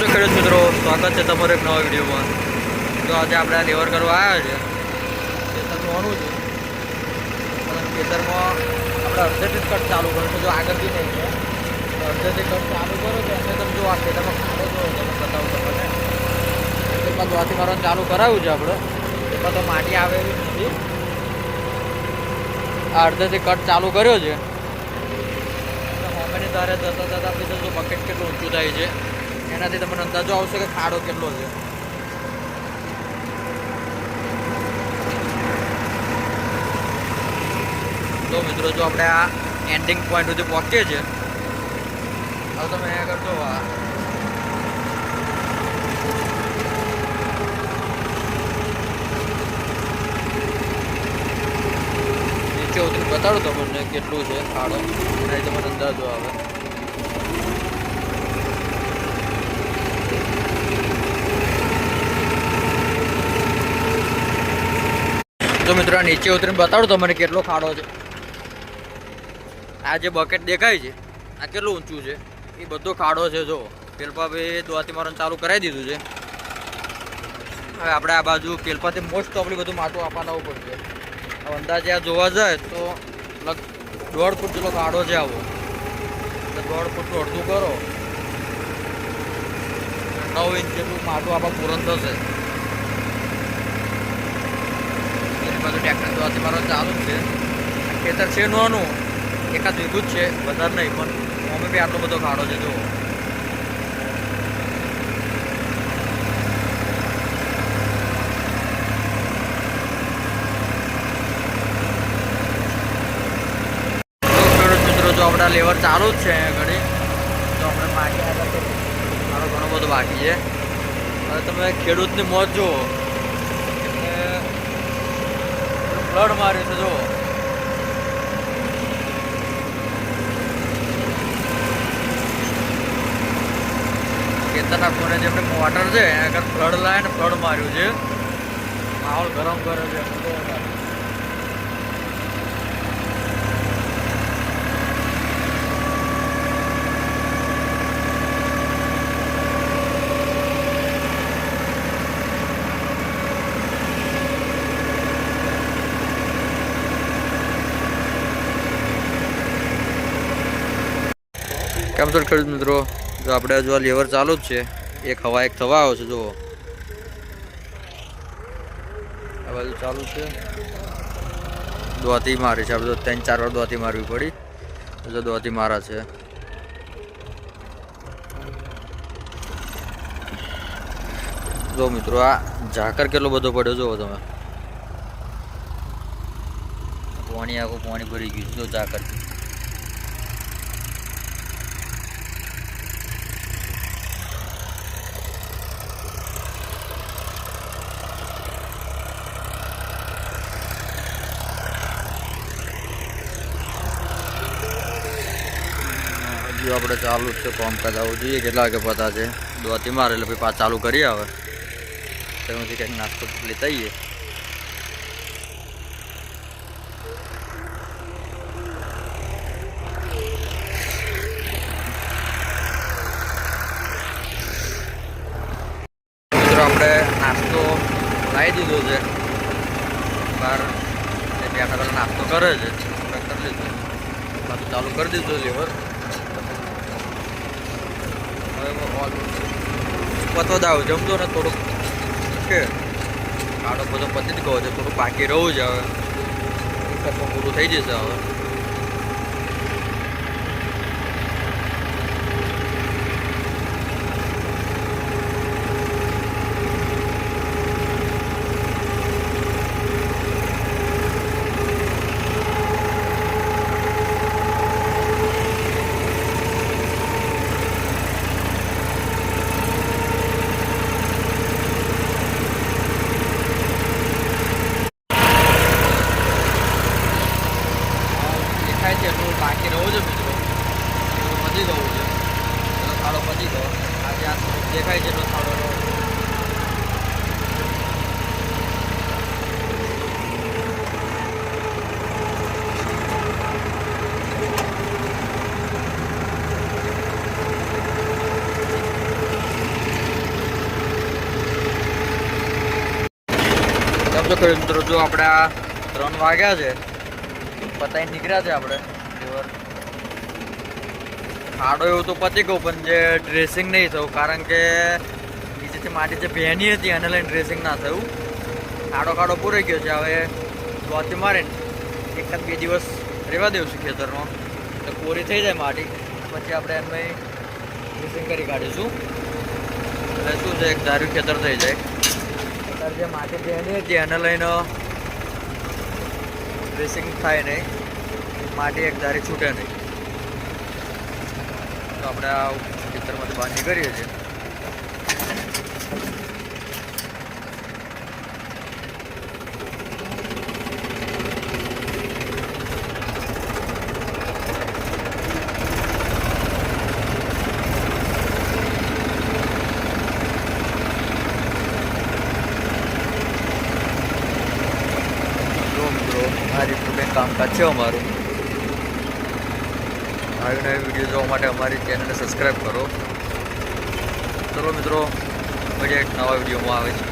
તો ખેડૂત મિત્રો, સ્વાગત છે તમારો એક નવા વિડીયોમાં. તો આજે આપણે આ લેવર કરવા આવ્યા છે. ખેતરનું છે અને ખેતરમાં આપણે અડધેથી જ કટ ચાલુ કરો છો. જો આગળથી નહીં છે, અડધેથી કટ ચાલુ કરો છો અને તમે જો આ ખેતરમાં ખાડો જો તમે બતાવું તમને ખેતરમાં દ્વાથી મારવાનું ચાલુ કરાવ્યું છે આપણે. એમાં તો માટી આવે એવી નથી. આ અડધેથી કટ ચાલુ કર્યો છે. હોમેની તારે જતા જતા આપી જો બકેટ કેટલું ઊંચું થાય છે એનાથી તમને અંદાજો આવશે કે ખાડો કેટલો છે. તો મિત્રો, જો આપણે આ એન્ડિંગ પોઈન્ટ સુધી પહોંચીએ છીએ, હવે તમે અહીંયા કરજો નીચે ઉતરી બતાડો તમને કેટલું છે ખાડો, એનાથી તમને અંદાજો આવે. તો મિત્રો, નીચે ઉતરીને બતાડો તમને કેટલો ખાડો છે. આ જે બકેટ દેખાય છે આ કેટલું ઊંચું છે એ બધો ખાડો છે. જો કેલપાભાઈ દ્વાથી મારવાનું ચાલુ કરાવી દીધું છે. હવે આપણે આ બાજુ કેલપાથી મોસ્ટ ઓફલી બધું માટું આપવા લાવવું પડશે. હવે અંદાજે આ જોવા જાય તો 1.5 ફૂટ જેટલો ખાડો છે આવો. એટલે 1.5 ફૂટનું અડધું કરો 9 ઇંચ જેટલું માટું આપવા પૂરણ થશે. બધું ટ્રેક્ટર દ્વાથી મારવાનું ચાલુ જ છે. ખેતર છે નાનું, એકાદ વીઘું જ છે, વધારે નહીં, પણ અમે બી આટલો બધો ખાડો છે. જુઓ ખેડૂત મિત્રો, જો આપણા લેવર ચાલુ જ છે ઘડી, તો આપણે માટી આગળ મારો ઘણો બધો બાકી છે. હવે તમે ખેડૂતની મોજ જુઓ, ફ્લડ માર્યું છે. જો ખેતરના કોને જેમને મોટર છે આગળ ફ્લડ લાવે ને ફ્લડ માર્યું છે. માહોલ ગરમ કરે છે. કેમ છો ખેડૂત મિત્રો? જો આપણે જો લેવર ચાલુ જ છે, એક થવા આવ્યો છે. જુઓ આ બાજુ ચાલુ છે, દ્વાથી મારી છે. આપણે 3-4 વાર દ્વાથી મારવી પડી. જો દ્વાથી મારા છે. જો મિત્રો, આ ઝાકર કેટલો બધો પડ્યો જુઓ તમે. આખું પાણી ભરી ગયું જો ઝાકર. આપણે ચાલુ જ છે કામકાજ. આવું જોઈએ કેટલા વાગે પતા છે. દ્વાથી મારે એટલે પછી પાછા ચાલુ કરીએ. હવે ત્યાંથી કંઈક નાસ્તો લેતા આવીએ. મિત્રો, આપણે નાસ્તો લાવી દીધો છે બહાર. ત્યાં આગળ નાસ્તો કરે છે, કરી લીધો. પાછું ચાલુ કરી દીધું લેવર. પતવા દાવ જમતો ને થોડુંક કે ખાડો બધો પતી જ ગયો છે. થોડુંક બાકી રહું છે. હવે પૂરું થઈ જશે. હવે બાકી રહું છે મિત્રો. પતી ગયું છે, ખાડો પતી ગયો. આજે આ દેખાય છે એટલો ખાડો રહ્યો. તો ખરી મિત્રો, જો આપણે આ 3 વાગ્યા છે, પતાઈ નીકળ્યા છે આપણે લેવર. ખાડો એવું તો પતી ગયું, પણ જે ડ્રેસિંગ નહીં થયું, કારણ કે નીચેથી માટી જે ભેની હતી એને લઈને ડ્રેસિંગ ના થયું. ખાડો પૂરાઈ ગયો છે. હવે લોચી મારીને 1-2 દિવસ રહેવા દેવું છું ખેતરમાં, તો કોરી થઈ જાય માટી, પછી આપણે એમાં ડ્રેસિંગ કરી કાઢીશું. એટલે શું છે, એક ધાર્યું ખેતર થઈ જાય. અત્યારે જે માટી ભેની હતી એને લઈને ડ્રેસિંગ થાય નહીં, માટી એક ધારી છૂટે નહીં. તો આપણે આ ખેતરમાંથી બહાર નીકળીએ છીએ. આ રીતનું કંઈક કામકાજ છે અમારું. આવી નવી વિડીયો જોવા માટે અમારી ચેનલને સબસ્ક્રાઈબ કરો. ચલો મિત્રો, મળીએ એક નવા વિડીયોમાં આવે છે.